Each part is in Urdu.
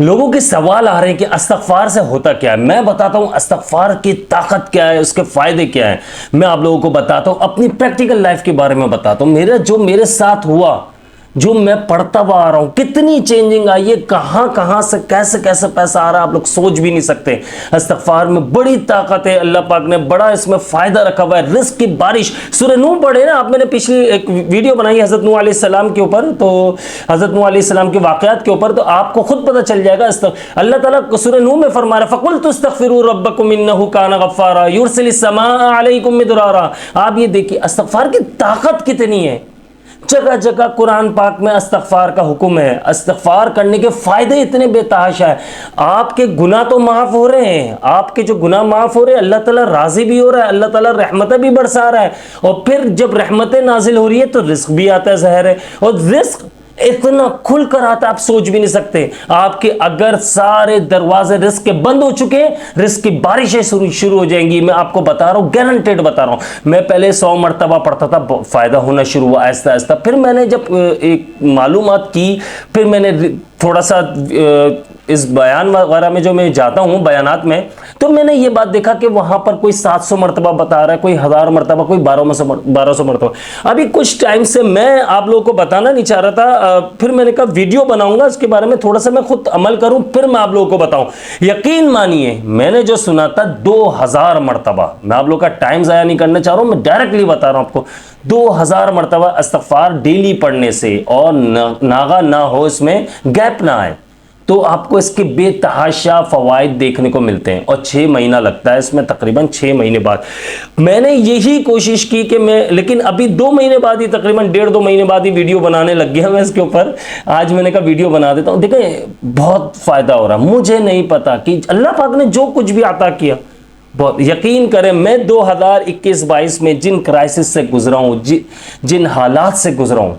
لوگوں کے سوال آ رہے ہیں کہ استغفار سے ہوتا کیا ہے. میں بتاتا ہوں استغفار کی طاقت کیا ہے, اس کے فائدے کیا ہیں. میں آپ لوگوں کو بتاتا ہوں, اپنی پریکٹیکل لائف کے بارے میں بتاتا ہوں. میرے ساتھ ہوا, جو میں پڑھتا ہوا آ رہا ہوں, کتنی چینجنگ آئی ہے, کہاں سے کیسے پیسہ آ رہا ہے, آپ لوگ سوچ بھی نہیں سکتے. استغفار میں بڑی طاقت ہے, اللہ پاک نے بڑا اس میں فائدہ رکھا ہوا ہے. رزق کی بارش, سورہ نوح پڑھے نا آپ, میں نے پچھلی ایک ویڈیو بنائی حضرت نوح علیہ السلام کے اوپر, تو حضرت نوح علیہ السلام کے واقعات کے اوپر, تو آپ کو خود پتہ چل جائے گا. اللہ تعالیٰ سورہ نوح میں فرما رہا ہے فَقُلْتُ اسْتَغْفِرُوا رَبَّكُمْ إِنَّهُ كَانَ غَفَّارًا يُرْسِلِ السَّمَاءَ عَلَيْكُمْ مِدْرَارًا. آپ یہ دیکھیے استغفار کی طاقت کتنی ہے. جگہ جگہ قرآن پاک میں استغفار کا حکم ہے. استغفار کرنے کے فائدے اتنے بے تحاشا ہے. آپ کے گناہ تو معاف ہو رہے ہیں, آپ کے جو گناہ معاف ہو رہے ہیں, اللہ تعالیٰ راضی بھی ہو رہا ہے, اللہ تعالیٰ رحمتیں بھی برسا رہا ہے. اور پھر جب رحمتیں نازل ہو رہی ہے تو رزق بھی آتا ہے, ظاہر ہے. اور رزق اتنا کھل کر آتا ہے آپ سوچ بھی نہیں سکتے. آپ کے اگر سارے دروازے رزق کے بند ہو چکے ہیں, رزق کی بارشیں شروع ہو جائیں گی. میں آپ کو بتا رہا ہوں, گارنٹیڈ بتا رہا ہوں. میں پہلے 100 مرتبہ پڑھتا تھا, فائدہ ہونا شروع ہوا آہستہ آہستہ. پھر میں نے جب ایک معلومات کی, پھر میں نے تھوڑا سا اس بیان وغیرہ میں جو میں جاتا ہوں بیانات میں, تو میں نے یہ بات دیکھا کہ وہاں پر کوئی 700 مرتبہ بتا رہا ہے, کوئی 1000 مرتبہ, کوئی 1200 مرتبہ. ابھی کچھ ٹائم سے میں آپ لوگوں کو بتانا نہیں چاہ رہا تھا, پھر میں نے کہا ویڈیو بناؤں گا اس کے بارے میں, تھوڑا سا میں خود عمل کروں, پھر میں آپ لوگوں کو بتاؤں. یقین مانیے میں نے جو سنا تھا 2000 مرتبہ, میں آپ لوگوں کا ٹائم ضائع نہیں کرنا چاہ رہا ہوں, میں ڈائریکٹلی بتا رہا ہوں آپ کو. 2000 مرتبہ استغفار ڈیلی پڑھنے سے, اور ناغہ نہ ہو, اس میں گیپ نہ آئے, تو آپ کو اس کے بے تحاشا فوائد دیکھنے کو ملتے ہیں. اور 6 مہینہ لگتا ہے اس میں, تقریباً 6 مہینے بعد. میں نے یہی کوشش کی کہ لیکن ابھی 2 مہینے بعد ہی, تقریباً 1.5-2 مہینے بعد ہی ویڈیو بنانے لگ گیا میں اس کے اوپر. آج میں نے کہا ویڈیو بنا دیتا ہوں. دیکھیں بہت فائدہ ہو رہا. مجھے نہیں پتا کہ اللہ پاک نے جو کچھ بھی عطا کیا, بہت یقین کریں, میں 2021-22 میں جن کرائسس سے گزرا ہوں, جن حالات سے گزرا ہوں,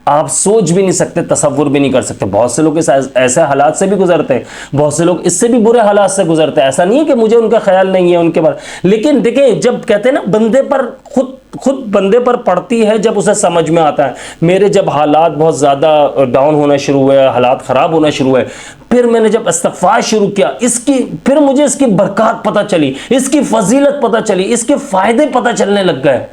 آپ سوچ بھی نہیں سکتے, تصور بھی نہیں کر سکتے. بہت سے لوگ ایسے حالات سے بھی گزرتے ہیں, بہت سے لوگ اس سے بھی برے حالات سے گزرتے ہیں. ایسا نہیں ہے کہ مجھے ان کا خیال نہیں ہے ان کے بارے, لیکن دیکھیں جب کہتے ہیں نا بندے پر خود بندے پر پڑتی ہے جب اسے سمجھ میں آتا ہے. میرے جب حالات بہت زیادہ ڈاؤن ہونا شروع ہوئے, حالات خراب ہونا شروع ہوئے, پھر میں نے جب استغفار شروع کیا, پھر مجھے اس کی برکات پتہ چلی, اس کی فضیلت پتہ چلی, اس کے فائدے پتہ چلنے لگ گئے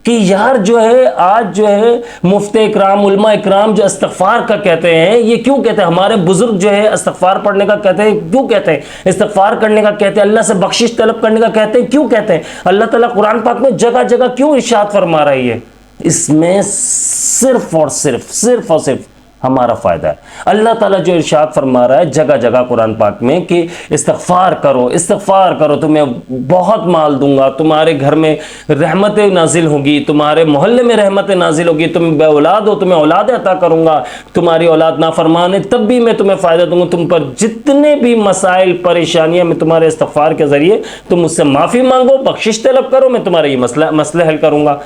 کہ یار جو ہے آج جو ہے مفتی اکرام, علماء اکرام جو استغفار کا کہتے ہیں, یہ کیوں کہتے ہیں؟ ہمارے بزرگ جو ہے استغفار پڑھنے کا کہتے ہیں, کیوں کہتے ہیں؟ استغفار کرنے کا کہتے ہیں, اللہ سے بخشش طلب کرنے کا کہتے ہیں, کیوں کہتے ہیں؟ اللہ تعالیٰ قرآن پاک میں جگہ جگہ کیوں ارشاد فرما رہی ہے؟ اس میں صرف اور صرف ہمارا فائدہ ہے. اللہ تعالیٰ جو ارشاد فرما رہا ہے جگہ جگہ قرآن پاک میں کہ استغفار کرو, تمہیں بہت مال دوں گا, تمہارے گھر میں رحمتیں نازل ہوگی, تمہارے محلے میں رحمتیں نازل ہوگی, تم بے اولاد ہو تمہیں اولاد عطا کروں گا, تمہاری اولاد نافرمان ہے تب بھی میں تمہیں فائدہ دوں گا, تم پر جتنے بھی مسائل پریشانیاں میں تمہارے استغفار کے ذریعے تم مجھ سے معافی مانگو, بخشش طلب کرو, میں تمہارا یہ مسئلہ حل کروں گا.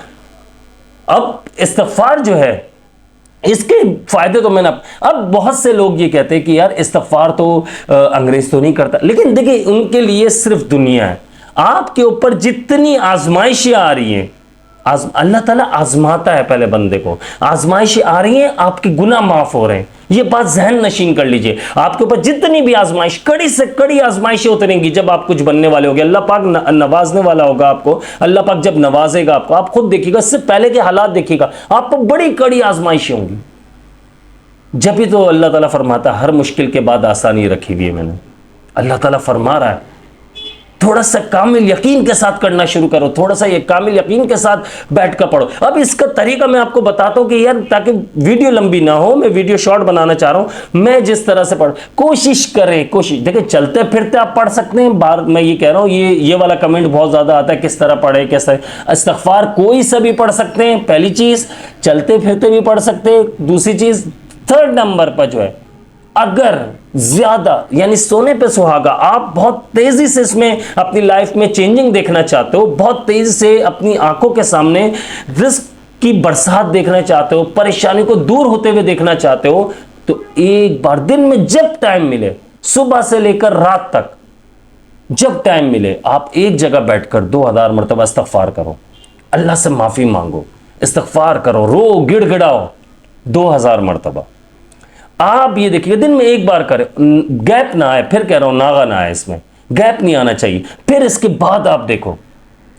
اب استغفار جو ہے اس کے فائدے تو میں نے, اب بہت سے لوگ یہ کہتے ہیں کہ یار استغفار تو انگریز تو نہیں کرتا, لیکن دیکھیں ان کے لیے صرف دنیا ہے. آپ کے اوپر جتنی آزمائشیں آ رہی ہیں, اللہ تعالیٰ آزماتا ہے پہلے بندے کو, آزمائشیں آ رہی ہیں, آپ کے گناہ معاف ہو رہے ہیں, یہ بات ذہن نشین کر لیجئے. آپ کے اوپر جتنی بھی آزمائش, کڑی سے کڑی آزمائشیں اتریں گی جب آپ کچھ بننے والے ہوگے. اللہ پاک نوازنے والا ہوگا آپ کو. اللہ پاک جب نوازے گا آپ کو, آپ خود دیکھیے گا, اس سے پہلے کے حالات دیکھیے گا, آپ کو بڑی کڑی آزمائشیں ہوں گی. جب ہی تو اللہ تعالیٰ فرماتا ہے ہر مشکل کے بعد آسانی رکھی ہوئی ہے میں نے. اللہ تعالیٰ فرما رہا ہے تھوڑا سا کامل یقین کے ساتھ کرنا شروع کرو, تھوڑا سا یہ کامل یقین کے ساتھ بیٹھ کر پڑھو. اب اس کا طریقہ میں آپ کو بتاتا ہوں کہ یار تاکہ ویڈیو لمبی نہ ہو, میں ویڈیو شارٹ بنانا چاہ رہا ہوں. میں جس طرح سے پڑھ, کوشش دیکھیں چلتے پھرتے آپ پڑھ سکتے ہیں. میں یہ کہہ رہا ہوں, یہ والا کمنٹ بہت زیادہ آتا ہے کس طرح پڑھے, کیسے. استغفار کوئی سا بھی پڑھ سکتے ہیں, پہلی چیز. چلتے پھرتے بھی پڑھ سکتے ہیں, دوسری چیز. 3rd نمبر پر جو ہے, اگر زیادہ یعنی سونے پہ سہاگا, آپ بہت تیزی سے اس میں اپنی لائف میں چینجنگ دیکھنا چاہتے ہو, بہت تیزی سے اپنی آنکھوں کے سامنے رزق کی برسات دیکھنا چاہتے ہو, پریشانی کو دور ہوتے ہوئے دیکھنا چاہتے ہو, تو ایک بار دن میں جب ٹائم ملے, صبح سے لے کر رات تک جب ٹائم ملے, آپ ایک جگہ بیٹھ کر 2000 مرتبہ استغفار کرو, اللہ سے معافی مانگو, استغفار کرو, رو گڑ گڑاؤ 2000 مرتبہ. آپ یہ دیکھیے دن میں ایک بار کریں, گیپ نہ آئے, پھر کہہ رہا ہوں ناغا نہ آئے, اس میں گیپ نہیں آنا چاہیے. پھر اس کے بعد آپ دیکھو,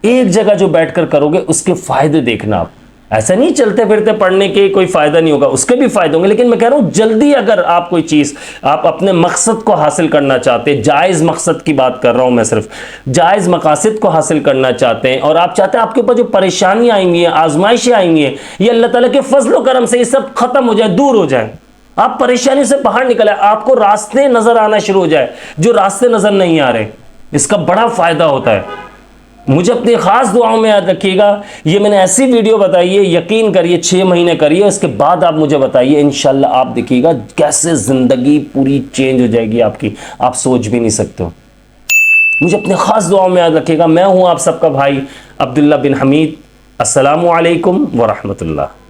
ایک جگہ جو بیٹھ کر کرو گے اس کے فائدے دیکھنا. آپ ایسا نہیں چلتے پھرتے پڑھنے کے کوئی فائدہ نہیں ہوگا, اس کے بھی فائدے ہوں گے, لیکن میں کہہ رہا ہوں جلدی اگر آپ کوئی چیز آپ اپنے مقصد کو حاصل کرنا چاہتے ہیں, جائز مقصد کی بات کر رہا ہوں میں, صرف جائز مقاصد کو حاصل کرنا چاہتے ہیں, اور آپ چاہتے ہیں آپ کے اوپر جو پریشانیاں آئیں گی, آزمائشیں آئیں گی, یہ اللہ تعالیٰ کے فضل و کرم سے یہ سب ختم ہو جائے, دور ہو جائے, آپ پریشانی سے باہر نکلے, آپ کو راستے نظر آنا شروع ہو جائے جو راستے نظر نہیں آ رہے. اس کا بڑا فائدہ ہوتا ہے. مجھے اپنی خاص دعاؤں میں یاد رکھیے گا. یہ میں نے ایسی ویڈیو بتائی ہے, یقین کریے 6 مہینے کریے, اس کے بعد آپ مجھے بتائیے, انشاءاللہ آپ دیکھیے گا کیسے زندگی پوری چینج ہو جائے گی آپ کی, آپ سوچ بھی نہیں سکتے ہو. مجھے اپنے خاص دعاؤں میں یاد رکھیے گا. میں ہوں آپ سب کا بھائی عبداللہ بن حمید. السلام علیکم ورحمۃ اللہ.